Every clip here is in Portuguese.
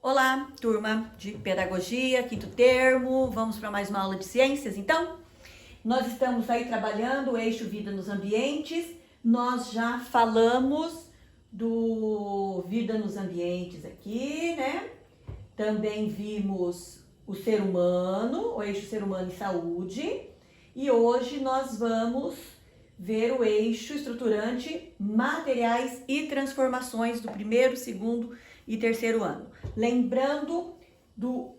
Olá, turma de Pedagogia, quinto termo, vamos para mais uma aula de ciências, então? Nós estamos aí trabalhando o eixo Vida nos Ambientes, nós já falamos do Vida nos Ambientes aqui, né? Também vimos o ser humano, o eixo Ser Humano e Saúde, e hoje nós vamos ver o eixo estruturante Materiais e Transformações do primeiro, segundo e terceiro ano. Lembrando do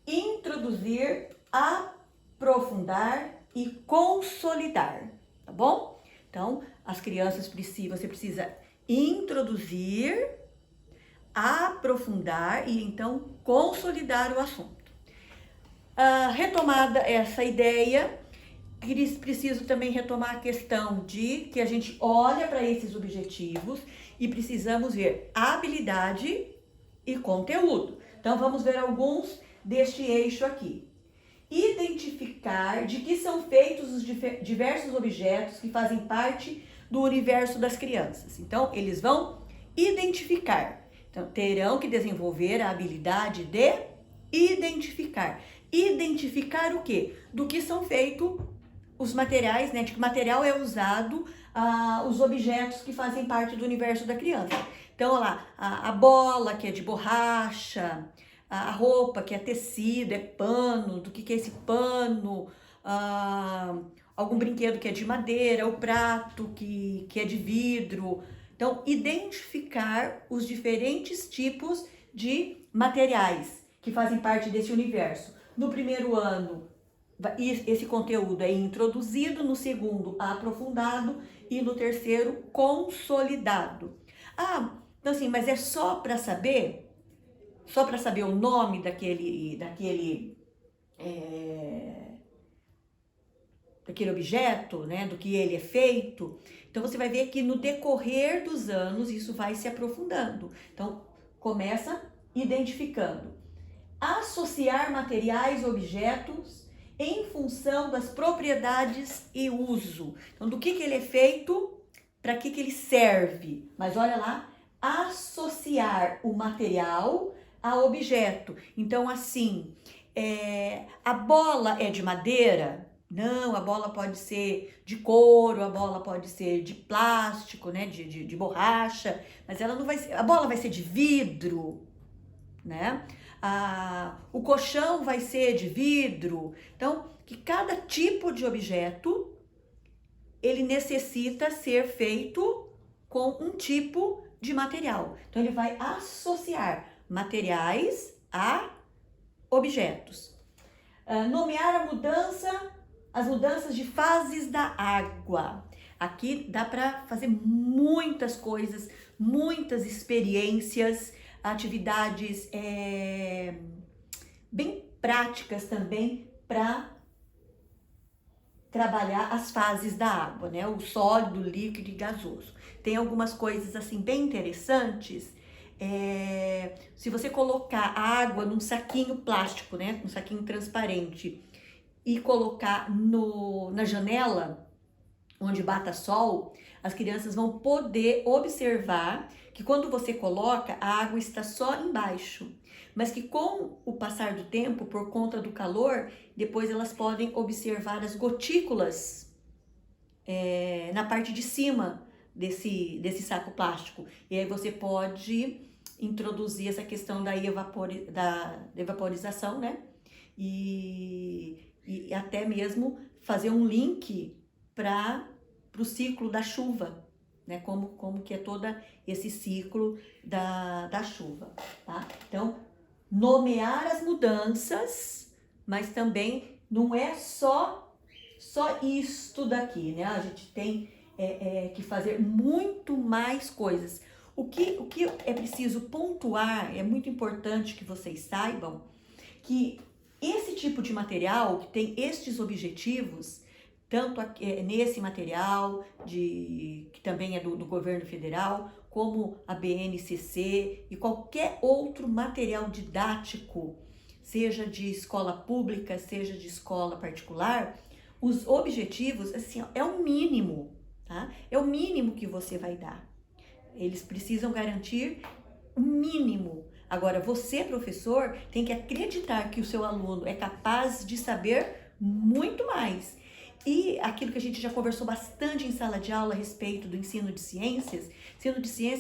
introduzir, aprofundar e consolidar, tá bom? Então, você precisa introduzir, aprofundar e então consolidar o assunto. Retomada essa ideia, preciso também retomar a questão de que a gente olha para esses objetivos e precisamos ver habilidade e conteúdo. Então, vamos ver alguns deste eixo aqui. Identificar de que são feitos os diversos objetos que fazem parte do universo das crianças. Então, eles vão identificar. Então, terão que desenvolver a habilidade de identificar. Identificar o quê? Do que são feitos os materiais, né? De que material é usado os objetos que fazem parte do universo da criança. Então, olha lá, a bola, que é de borracha, a roupa, que é tecido, é pano, do que é esse pano, algum brinquedo que é de madeira, o prato que é de vidro. Então, identificar os diferentes tipos de materiais que fazem parte desse universo. No primeiro ano, esse conteúdo é introduzido, no segundo, aprofundado e no terceiro, consolidado. Então assim, mas é só para saber o nome daquele objeto, né, do que ele é feito. Então você vai ver que no decorrer dos anos isso vai se aprofundando. Então começa identificando, associar materiais, objetos em função das propriedades e uso. Então, do que ele é feito, para que ele serve. Mas olha lá, associar o material a objeto. Então, assim, a bola é de madeira? Não, a bola pode ser de couro, a bola pode ser de plástico, né, de borracha, mas ela não vai ser, a bola vai ser de vidro, né? O colchão vai ser de vidro. Então, que cada tipo de objeto ele necessita ser feito com um tipo de material. Então, ele vai associar materiais a objetos. Nomear as mudanças de fases da água. Aqui dá para fazer muitas coisas, muitas experiências, atividades bem práticas também para trabalhar as fases da água, né? O sólido, líquido e gasoso. Tem algumas coisas assim bem interessantes. Se você colocar a água num saquinho plástico, né? Um saquinho transparente e colocar na janela onde bata sol, as crianças vão poder observar que quando você coloca, a água está só embaixo, mas que com o passar do tempo, por conta do calor, depois elas podem observar as gotículas na parte de cima desse saco plástico. E aí você pode introduzir essa questão da evaporização, né? E até mesmo fazer um link para o ciclo da chuva, né? Como que é todo esse ciclo da chuva, tá? Então, nomear as mudanças, mas também não é só isto daqui, né? A gente tem que fazer muito mais coisas. O que é preciso pontuar, é muito importante que vocês saibam, que esse tipo de material que tem estes objetivos, tanto nesse material, que também é do governo federal, como a BNCC e qualquer outro material didático, seja de escola pública, seja de escola particular, os objetivos, assim, é o mínimo, tá? É o mínimo que você vai dar. Eles precisam garantir o mínimo. Agora, você, professor, tem que acreditar que o seu aluno é capaz de saber muito mais. E aquilo que a gente já conversou bastante em sala de aula a respeito do ensino de ciências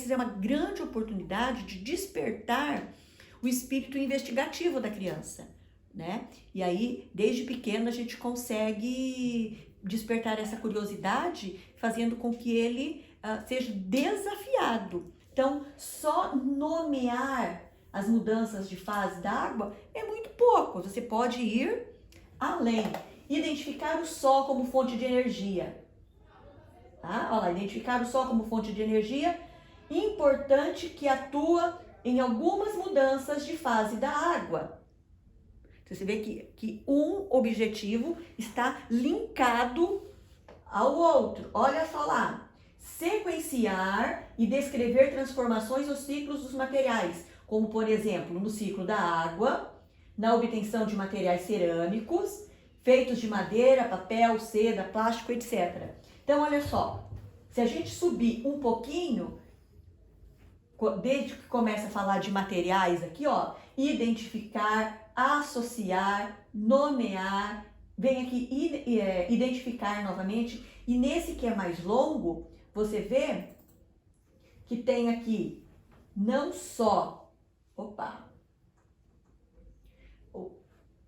é uma grande oportunidade de despertar o espírito investigativo da criança, né? E aí, desde pequeno, a gente consegue despertar essa curiosidade, fazendo com que ele seja desafiado. Então, só nomear as mudanças de fase da água é muito pouco. Você pode ir além. Identificar o Sol como fonte de energia. Tá? Olha lá, identificar o Sol como fonte de energia, importante que atua em algumas mudanças de fase da água. Você vê que um objetivo está linkado ao outro. Olha só lá. Sequenciar e descrever transformações ou ciclos dos materiais, como por exemplo, no ciclo da água, na obtenção de materiais cerâmicos, feitos de madeira, papel, seda, plástico, etc. Então, olha só, se a gente subir um pouquinho, desde que começa a falar de materiais aqui, ó, identificar, associar, nomear, vem aqui identificar novamente, e nesse que é mais longo, você vê que tem aqui não só,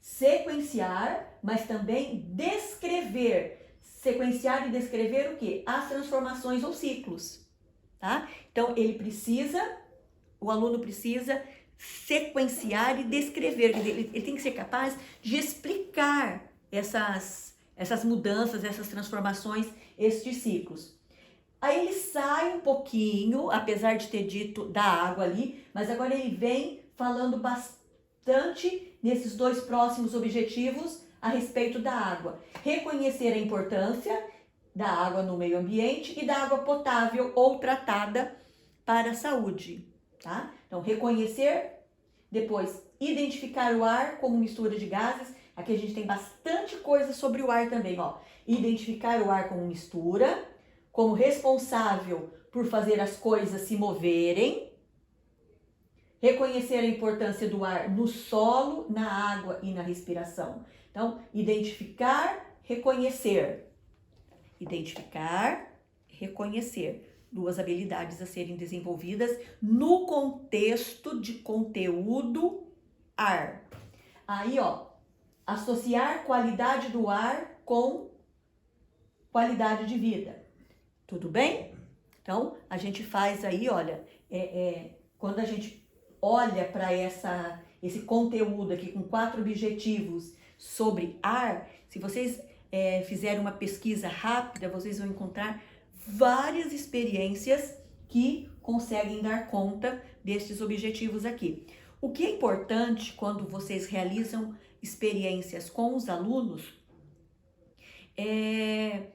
sequenciar, mas também descrever. Sequenciar e descrever o quê? As transformações ou ciclos, tá? Então, o aluno precisa sequenciar e descrever, ele tem que ser capaz de explicar essas mudanças, essas transformações, estes ciclos. Aí ele sai um pouquinho, apesar de ter dito da água ali, mas agora ele vem falando bastante nesses dois próximos objetivos a respeito da água. Reconhecer a importância da água no meio ambiente e da água potável ou tratada para a saúde, tá? Então, reconhecer, depois identificar o ar como mistura de gases. Aqui a gente tem bastante coisa sobre o ar também, ó. Identificar o ar como mistura, como responsável por fazer as coisas se moverem. Reconhecer a importância do ar no solo, na água e na respiração. Então, identificar, reconhecer. Identificar, reconhecer. Duas habilidades a serem desenvolvidas no contexto de conteúdo ar. Aí, ó, associar qualidade do ar com qualidade de vida. Tudo bem? Então, a gente faz aí, olha, quando a gente olha para esse conteúdo aqui com 4 objetivos sobre ar, se vocês fizerem uma pesquisa rápida, vocês vão encontrar várias experiências que conseguem dar conta destes objetivos aqui. O que é importante quando vocês realizam experiências com os alunos é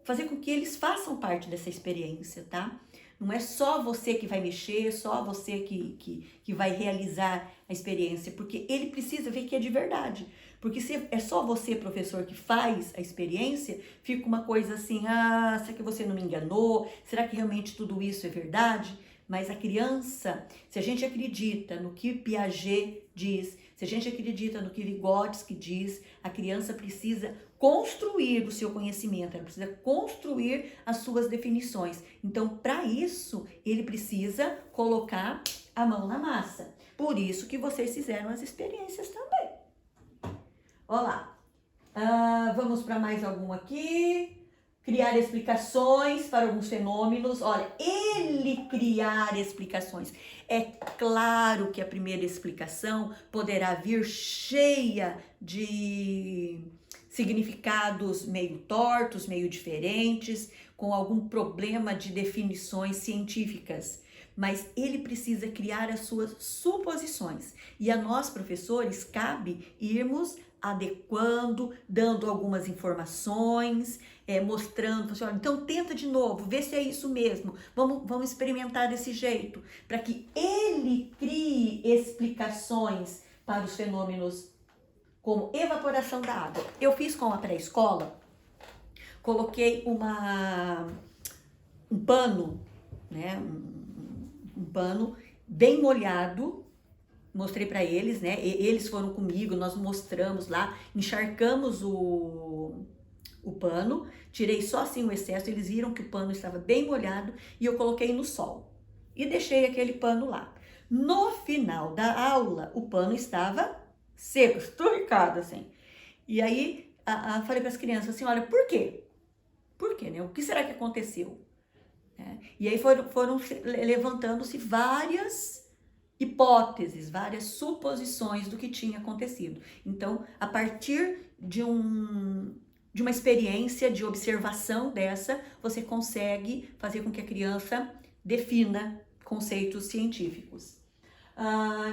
fazer com que eles façam parte dessa experiência, tá? Não é só você que vai mexer, só você que vai realizar a experiência, porque ele precisa ver que é de verdade. Porque se é só você, professor, que faz a experiência, fica uma coisa assim, será que você não me enganou? Será que realmente tudo isso é verdade? Mas a criança, se a gente acredita no que Piaget diz, se a gente acredita no que Vygotsky diz, a criança precisa construir o seu conhecimento, ela precisa construir as suas definições. Então, para isso, ele precisa colocar a mão na massa. Por isso que vocês fizeram as experiências também. Olá, vamos para mais algum aqui. Criar explicações para alguns fenômenos. Olha, ele criar explicações. É claro que a primeira explicação poderá vir cheia de significados meio tortos, meio diferentes, com algum problema de definições científicas. Mas ele precisa criar as suas suposições. E a nós, professores, cabe irmos adequando, dando algumas informações, mostrando, olha, então tenta de novo, vê se é isso mesmo, vamos experimentar desse jeito, para que ele crie explicações para os fenômenos como evaporação da água. Eu fiz com a pré-escola, coloquei um pano, né, um pano bem molhado mostrei para eles, né? Eles foram comigo, nós mostramos lá, encharcamos o pano, tirei só assim o excesso, eles viram que o pano estava bem molhado e eu coloquei no sol e deixei aquele pano lá. No final da aula, o pano estava seco, esturricado assim. E aí, falei para as crianças assim, olha, por quê? Por quê, né? O que será que aconteceu? E aí foram levantando-se várias hipóteses, várias suposições do que tinha acontecido. Então, a partir de uma experiência de observação dessa, você consegue fazer com que a criança defina conceitos científicos.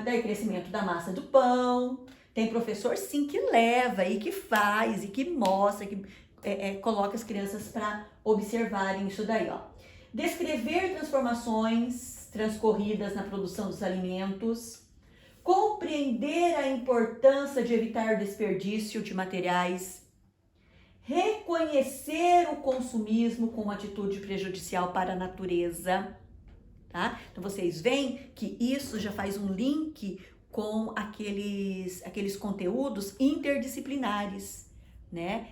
Daí, crescimento da massa do pão. Tem professor, sim, que leva e que faz e que mostra, que coloca as crianças para observarem isso daí, ó. Descrever transformações transcorridas na produção dos alimentos. Compreender a importância de evitar desperdício de materiais. Reconhecer o consumismo como atitude prejudicial para a natureza. Tá? Então, vocês veem que isso já faz um link com aqueles conteúdos interdisciplinares, né?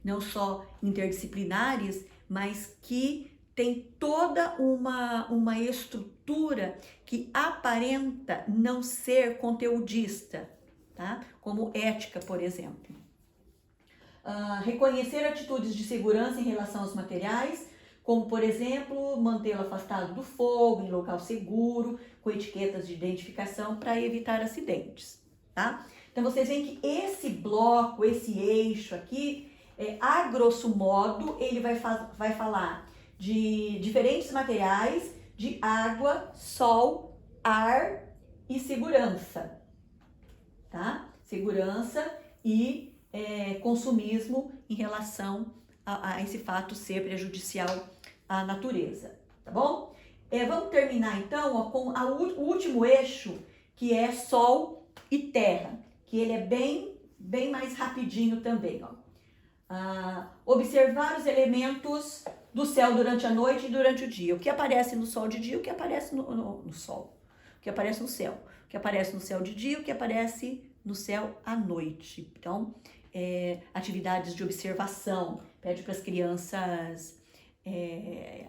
Não só interdisciplinares, mas que tem toda uma estrutura que aparenta não ser conteudista, tá? Como ética, por exemplo. Reconhecer atitudes de segurança em relação aos materiais, como, por exemplo, mantê-lo afastado do fogo, em local seguro, com etiquetas de identificação para evitar acidentes, tá? Então, vocês veem que esse bloco, esse eixo aqui, a grosso modo, ele vai falar de diferentes materiais, de água, sol, ar e segurança, tá? Segurança e consumismo em relação a esse fato ser prejudicial à natureza, tá bom? Vamos terminar então, ó, com o último eixo, que é Sol e Terra, que ele é bem mais rapidinho também, ó. Observar os elementos do céu durante a noite e durante o dia. O que aparece no sol de dia, o que aparece no sol. O que aparece no céu. O que aparece no céu de dia, o que aparece no céu à noite. Então, atividades de observação. Pede para as crianças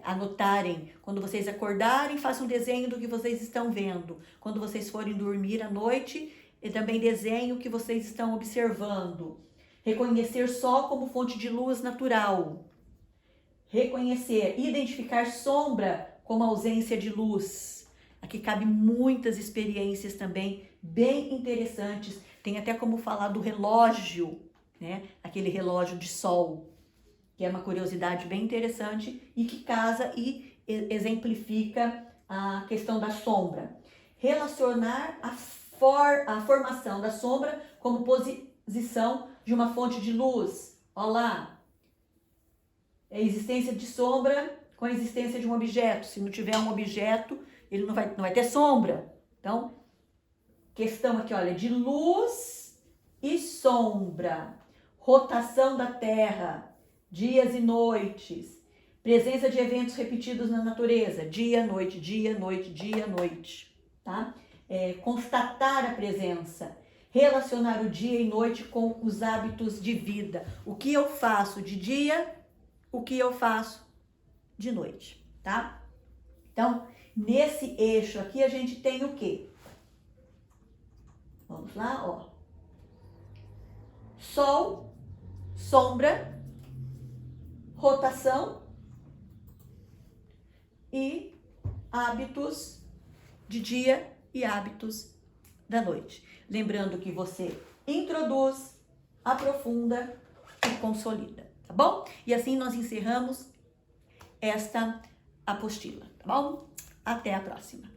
anotarem. Quando vocês acordarem, façam um desenho do que vocês estão vendo. Quando vocês forem dormir à noite, também desenhem o que vocês estão observando. Reconhecer sol como fonte de luz natural. Reconhecer, identificar sombra como ausência de luz. Aqui cabe muitas experiências também bem interessantes. Tem até como falar do relógio, né? Aquele relógio de sol, que é uma curiosidade bem interessante e que casa e exemplifica a questão da sombra. Relacionar a formação da sombra como posição de uma fonte de luz. Olha lá, a existência de sombra com a existência de um objeto. Se não tiver um objeto, ele não vai ter sombra. Então, questão aqui, olha, de luz e sombra, rotação da Terra, dias e noites, presença de eventos repetidos na natureza, dia, noite, dia, noite, dia, noite, tá? Constatar a presença, relacionar o dia e noite com os hábitos de vida. O que eu faço de dia, o que eu faço de noite, tá? Então, nesse eixo aqui a gente tem o quê? Vamos lá, ó. Sol, sombra, rotação e hábitos de dia e hábitos da noite. Lembrando que você introduz, aprofunda e consolida, tá bom? E assim nós encerramos esta apostila, tá bom? Até a próxima.